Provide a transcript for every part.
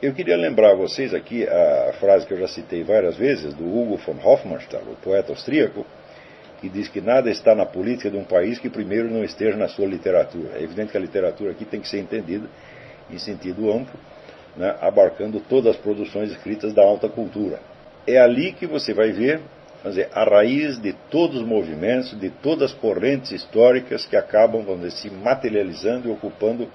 Eu queria lembrar a vocês aqui a frase que eu já citei várias vezes, do Hugo von Hofmannsthal, o poeta austríaco, que diz que nada está na política de um país que primeiro não esteja na sua literatura. É evidente que a literatura aqui tem que ser entendida em sentido amplo, né, abarcando todas as produções escritas da alta cultura. É ali que você vai ver, vamos dizer, a raiz de todos os movimentos, de todas as correntes históricas que acabam, vamos dizer, se materializando e ocupando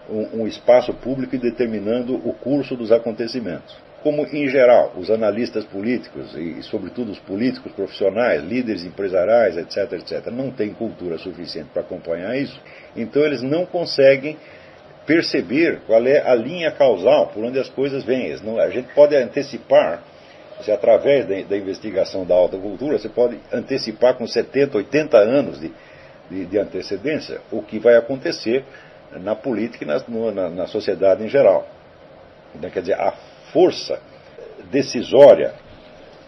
um espaço público e determinando o curso dos acontecimentos. Como, em geral, os analistas políticos, e sobretudo os políticos profissionais, líderes empresariais, etc., etc., não têm cultura suficiente para acompanhar isso, então eles não conseguem perceber qual é a linha causal por onde as coisas vêm. A gente pode antecipar, através da investigação da alta cultura, você pode antecipar com 70, 80 anos de antecedência o que vai acontecer na política e na sociedade em geral. Então, quer dizer, a força decisória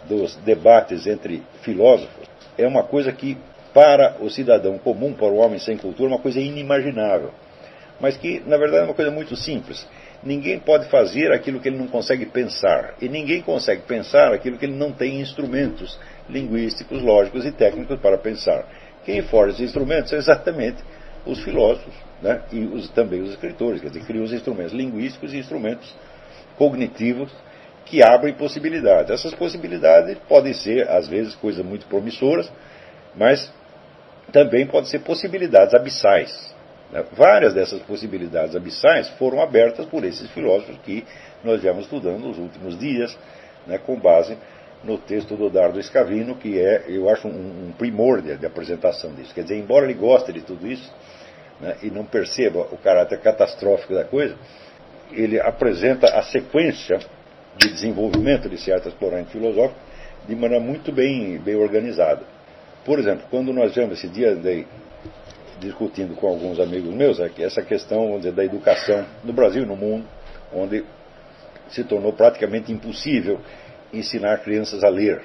dos debates entre filósofos é uma coisa que, para o cidadão comum, para o homem sem cultura, é uma coisa inimaginável. Mas que, na verdade, é uma coisa muito simples. Ninguém pode fazer aquilo que ele não consegue pensar. E ninguém consegue pensar aquilo que ele não tem instrumentos linguísticos, lógicos e técnicos para pensar. Quem forja esses instrumentos são exatamente os filósofos, né? E também os escritores, quer dizer, criam os instrumentos linguísticos e instrumentos cognitivos que abrem possibilidades. Essas possibilidades podem ser, às vezes, coisas muito promissoras, mas também podem ser possibilidades abissais. Várias dessas possibilidades abissais foram abertas por esses filósofos que nós viemos estudando nos últimos dias, né, com base no texto do Dardo Scavino, que é, eu acho, um primor de apresentação disso. Quer dizer, embora ele goste de tudo isso, né, e não perceba o caráter catastrófico da coisa, ele apresenta a sequência de desenvolvimento de certas correntes filosóficas de maneira muito bem organizada. Por exemplo, quando nós vemos esse dia discutindo com alguns amigos meus essa questão, vamos dizer, da educação no Brasil e no mundo, onde se tornou praticamente impossível ensinar crianças a ler.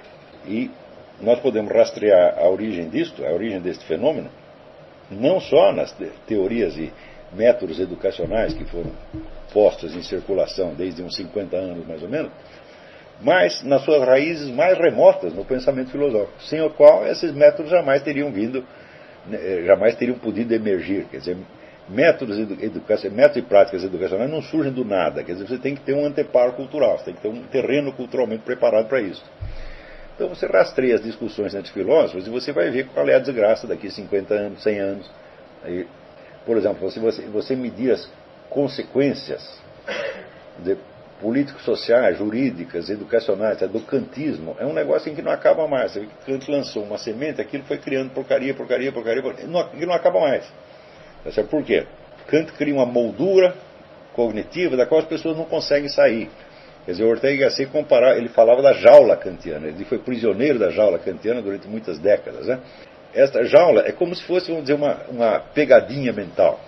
E nós podemos rastrear a origem disto, a origem deste fenômeno, não só nas teorias e métodos educacionais que foram postos em circulação desde uns 50 anos mais ou menos, mas nas suas raízes mais remotas no pensamento filosófico, sem o qual esses métodos jamais teriam podido emergir. Quer dizer, métodos e práticas educacionais não surgem do nada. Quer dizer, você tem que ter um anteparo cultural, você tem que ter um terreno culturalmente preparado para isso. Então você rastreia as discussões entre filósofos e você vai ver qual é a desgraça daqui a 50 anos, 100 anos. Aí, por exemplo, se você medir as consequências de políticos sociais, jurídicas, educacionais, do kantismo, é um negócio em que não acaba mais. Você vê que Kant lançou uma semente, aquilo foi criando porcaria, e não acaba mais. Por quê? Kant cria uma moldura cognitiva da qual as pessoas não conseguem sair. Quer dizer, Ortega y Gasset ele falava da jaula kantiana, ele foi prisioneiro da jaula kantiana durante muitas décadas, né? Esta jaula é como se fosse, vamos dizer, uma pegadinha mental,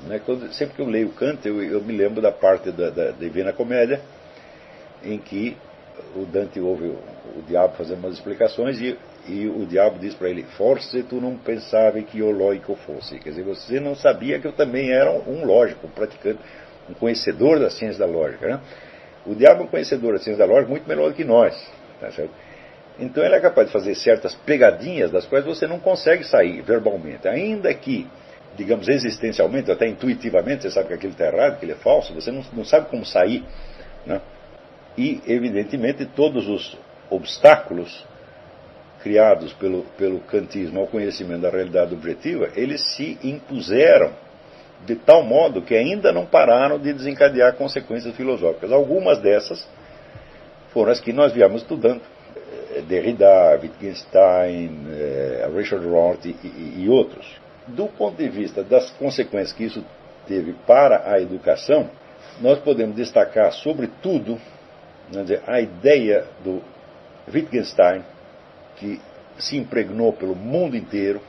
né? Sempre que eu leio Kant, eu me lembro da parte da Divina Comédia, em que o Dante ouve o diabo fazendo umas explicações e o diabo diz para ele: forse tu não pensava que eu lógico fosse. Quer dizer, você não sabia que eu também era um lógico, um praticante, um conhecedor da ciência da lógica, né? O diabo é um conhecedor da ciência da lógica muito melhor do que nós, tá certo? Então ele é capaz de fazer certas pegadinhas das quais você não consegue sair verbalmente, ainda que, digamos, existencialmente, até intuitivamente, você sabe que aquilo está errado, que ele é falso, você não sabe como sair, né? E, evidentemente, todos os obstáculos criados pelo kantismo ao conhecimento da realidade objetiva, eles se impuseram de tal modo que ainda não pararam de desencadear consequências filosóficas. Algumas dessas foram as que nós viemos estudando: Derrida, Wittgenstein, Richard Rorty e outros. Do ponto de vista das consequências que isso teve para a educação, nós podemos destacar, sobretudo, a ideia do Wittgenstein, que se impregnou pelo mundo inteiro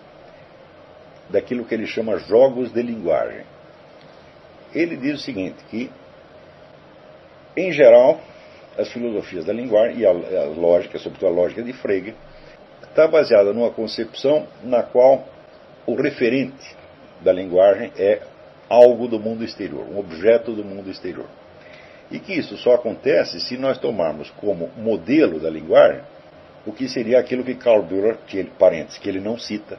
daquilo que ele chama jogos de linguagem. Ele diz o seguinte, que, em geral, as filosofias da linguagem e a lógica, sobretudo a lógica de Frege, está baseada numa concepção na qual o referente da linguagem é algo do mundo exterior, um objeto do mundo exterior. E que isso só acontece se nós tomarmos como modelo da linguagem o que seria aquilo que Karl Bühler, que ele não cita,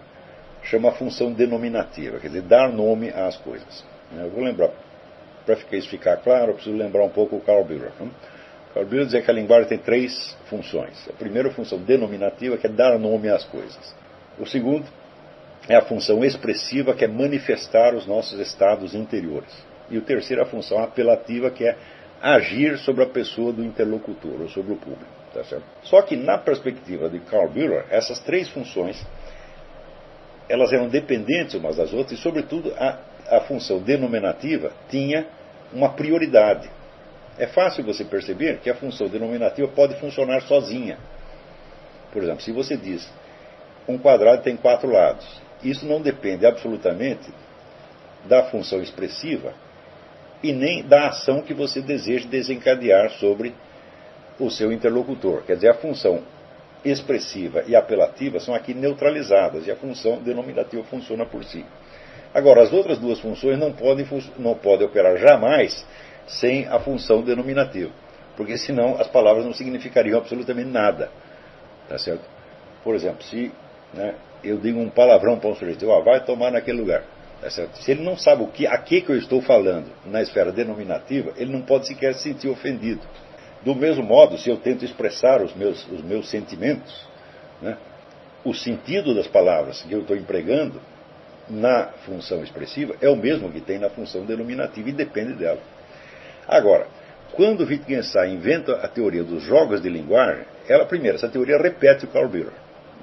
chama a função denominativa, quer dizer, dar nome às coisas. Eu vou lembrar, para isso ficar claro, eu preciso lembrar um pouco o Karl Bühler. Karl Bühler dizia que a linguagem tem 3 funções. A primeira função denominativa, que é dar nome às coisas. O segundo é a função expressiva, que é manifestar os nossos estados interiores. E o terceiro é a função apelativa, que é agir sobre a pessoa do interlocutor, ou sobre o público. Tá certo? Só que na perspectiva de Karl Bühler, essas 3 funções, elas eram dependentes umas das outras, e sobretudo a função denominativa tinha uma prioridade. É fácil você perceber que a função denominativa pode funcionar sozinha. Por exemplo, se você diz um quadrado tem 4 lados, isso não depende absolutamente da função expressiva e nem da ação que você deseja desencadear sobre o seu interlocutor. Quer dizer, a função expressiva e apelativa são aqui neutralizadas e a função denominativa funciona por si. Agora, as outras 2 funções não podem operar jamais sem a função denominativa, porque senão as palavras não significariam absolutamente nada. Tá certo? Por exemplo, se eu digo um palavrão para um sujeito, vai tomar naquele lugar. Tá certo? Se ele não sabe a que eu estou falando na esfera denominativa, ele não pode sequer se sentir ofendido. Do mesmo modo, se eu tento expressar os meus sentimentos, o sentido das palavras que eu estou empregando na função expressiva é o mesmo que tem na função denominativa e depende dela. Agora, quando Wittgenstein inventa a teoria dos jogos de linguagem, essa teoria repete o Karl Bühler.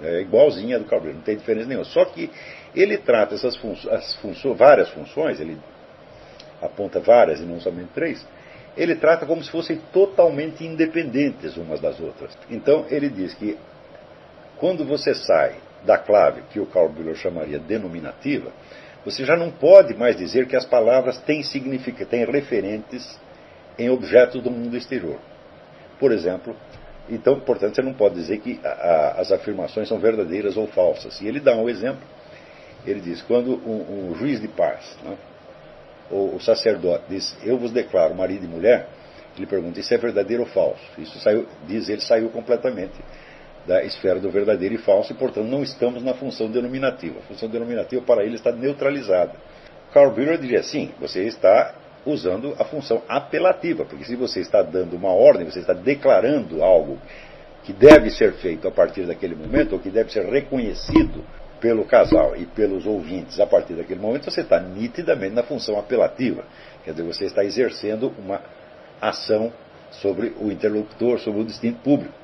É igualzinha a do Karl Bühler, não tem diferença nenhuma. Só que ele trata várias funções, ele aponta várias e não somente 3, ele trata como se fossem totalmente independentes umas das outras. Então ele diz que quando você sai da clave, que o Karl Bühler chamaria denominativa, você já não pode mais dizer que as palavras têm referentes em objetos do mundo exterior. Por exemplo, então, portanto, você não pode dizer que as afirmações são verdadeiras ou falsas. E ele dá um exemplo. Ele diz, quando um juiz de paz, ou o sacerdote diz, eu vos declaro marido e mulher, ele pergunta, isso é verdadeiro ou falso? Isso saiu completamente da esfera do verdadeiro e falso, e, portanto, não estamos na função denominativa. A função denominativa, para ele, está neutralizada. Karl Bühler diria, sim, você está usando a função apelativa, porque se você está dando uma ordem, você está declarando algo que deve ser feito a partir daquele momento, ou que deve ser reconhecido pelo casal e pelos ouvintes a partir daquele momento, você está nitidamente na função apelativa. Quer dizer, você está exercendo uma ação sobre o interlocutor, sobre o destino público.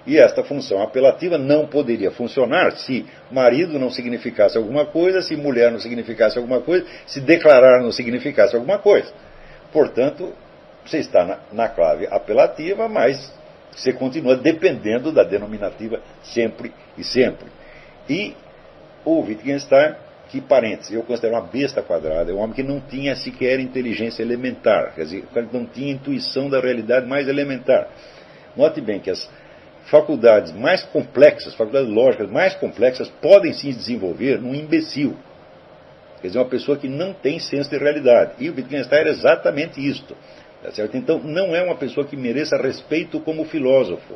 E esta função apelativa não poderia funcionar se marido não significasse alguma coisa, se mulher não significasse alguma coisa, se declarar não significasse alguma coisa. Portanto, você está na clave apelativa, mas você continua dependendo da denominativa sempre e sempre. E o Wittgenstein, que, parênteses, eu considero uma besta quadrada, é um homem que não tinha sequer inteligência elementar, quer dizer, não tinha intuição da realidade mais elementar. Note bem que as faculdades mais complexas, faculdades lógicas mais complexas, podem se desenvolver num imbecil. Quer dizer, uma pessoa que não tem senso de realidade. E o Wittgenstein era exatamente isto. Tá certo? Então, não é uma pessoa que mereça respeito como filósofo.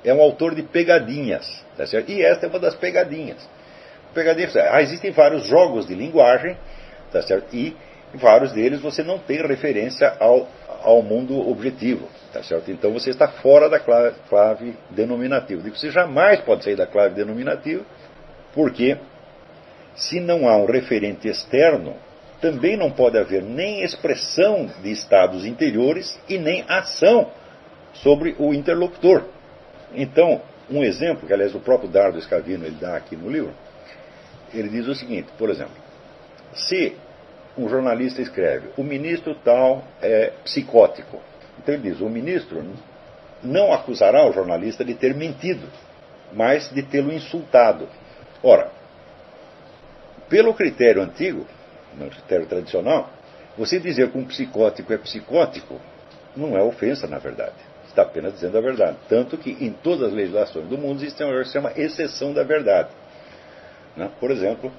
É um autor de pegadinhas. Tá certo? E esta é uma das pegadinhas. Existem vários jogos de linguagem, tá certo? E vários deles você não tem referência ao mundo objetivo. Tá certo? Então você está fora da clave denominativa. Você jamais pode sair da clave denominativa, porque se não há um referente externo, também não pode haver nem expressão de estados interiores e nem ação sobre o interlocutor. Então, um exemplo, que aliás o próprio Dardo Scavino ele dá aqui no livro, ele diz o seguinte, por exemplo, se um jornalista escreve, o ministro tal é psicótico, então ele diz, o ministro não acusará o jornalista de ter mentido, mas de tê-lo insultado. Ora, pelo critério antigo, no critério tradicional, você dizer que um psicótico é psicótico não é ofensa, na verdade. Está apenas dizendo a verdade. Tanto que em todas as legislações do mundo existe uma exceção da verdade. Por exemplo,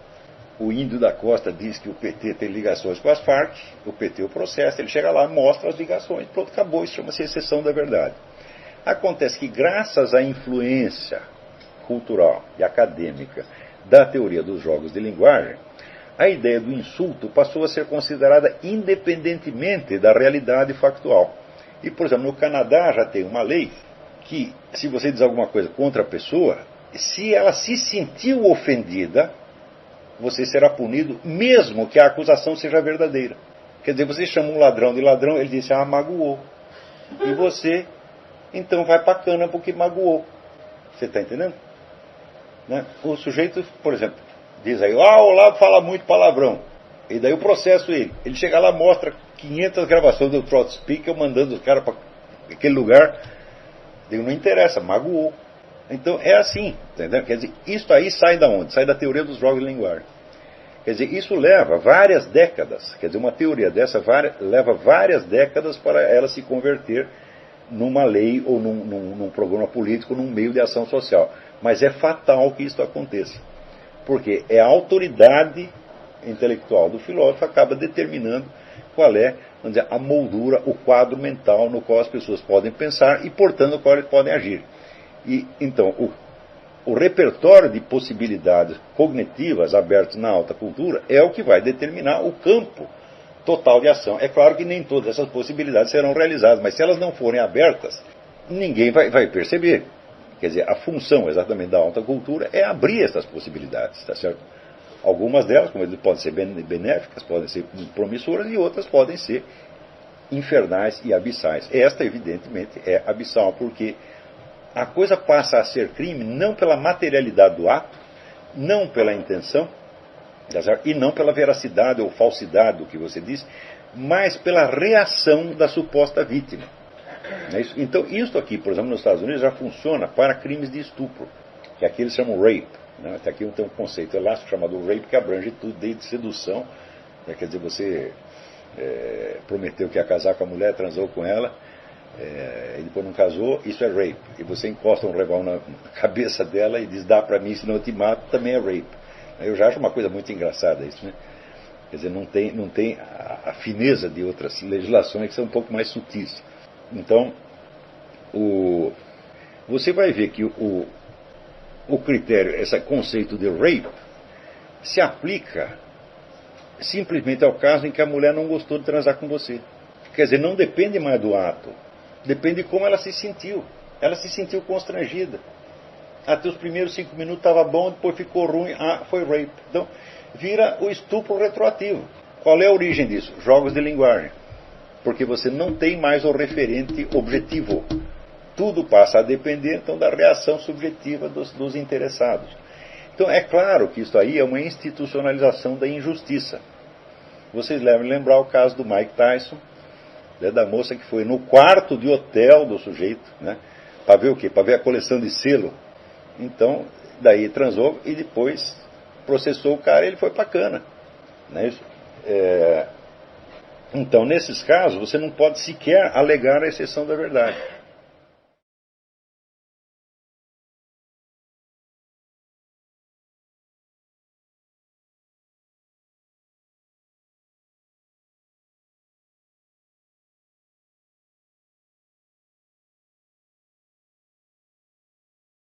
o Índio da Costa diz que o PT tem ligações com as Farc, o PT o processa, ele chega lá, mostra as ligações, pronto, acabou, isso chama-se exceção da verdade. Acontece que, graças à influência cultural e acadêmica da teoria dos jogos de linguagem, a ideia do insulto passou a ser considerada independentemente da realidade factual. E, por exemplo, no Canadá já tem uma lei que, se você diz alguma coisa contra a pessoa, se ela se sentiu ofendida, você será punido, mesmo que a acusação seja verdadeira. Quer dizer, você chama um ladrão de ladrão, ele disse, magoou. E você, então, vai pra cana porque magoou. Você está entendendo? Né? O sujeito, por exemplo, diz aí, o Olavo fala muito palavrão. E daí eu processo ele. Ele chega lá, mostra 500 gravações do Trot Speaker, mandando os caras para aquele lugar. Digo, não interessa, magoou. Então é assim, entendeu? Quer dizer, isso aí sai da onde? Sai da teoria dos jogos de linguagem. Quer dizer, isso leva várias décadas. Quer dizer, uma teoria dessa leva várias décadas para ela se converter numa lei ou num programa político, num meio de ação social. Mas é fatal que isso aconteça. Porque é a autoridade intelectual do filósofo que acaba determinando qual é, vamos dizer, a moldura, o quadro mental no qual as pessoas podem pensar e, portanto, no qual eles podem agir. E, então, o repertório de possibilidades cognitivas abertas na alta cultura é o que vai determinar o campo total de ação. É claro que nem todas essas possibilidades serão realizadas, mas se elas não forem abertas, ninguém vai perceber. Quer dizer, a função exatamente da alta cultura é abrir essas possibilidades, tá certo? Algumas delas, como eu disse, podem ser benéficas, podem ser promissoras, e outras podem ser infernais e abissais. Esta, evidentemente, é abissal, porque a coisa passa a ser crime não pela materialidade do ato, não pela intenção, e não pela veracidade ou falsidade do que você disse, mas pela reação da suposta vítima. Não é isso? Então, isso aqui, por exemplo, nos Estados Unidos já funciona para crimes de estupro, que aqui eles chamam rape. Né? Até aqui tem um conceito elástico chamado rape, que abrange tudo, desde sedução, né? Quer dizer, você prometeu que ia casar com a mulher, transou com ela, e depois não casou, isso é rape. E você encosta um revólver na cabeça dela e diz, dá pra mim, senão eu te mato, também é rape. Eu já acho uma coisa muito engraçada isso, né? Quer dizer, não tem a fineza de outras legislações que são um pouco mais sutis. Então, você vai ver que o critério, esse conceito de rape, se aplica simplesmente ao caso em que a mulher não gostou de transar com você. Quer dizer, não depende mais do ato, depende de como ela se sentiu. Ela se sentiu constrangida. Até os primeiros 5 minutos estava bom, depois ficou ruim, foi rape. Então, vira o estupro retroativo. Qual é a origem disso? Jogos de linguagem. Porque você não tem mais o referente objetivo. Tudo passa a depender, então, da reação subjetiva dos interessados. Então, é claro que isso aí é uma institucionalização da injustiça. Vocês devem lembrar o caso do Mike Tyson, né, da moça que foi no quarto de hotel do sujeito, né, para ver o quê? Para ver a coleção de selo. Então, daí transou e depois processou o cara e ele foi para a cana. Não é isso? Então, nesses casos, você não pode sequer alegar a exceção da verdade.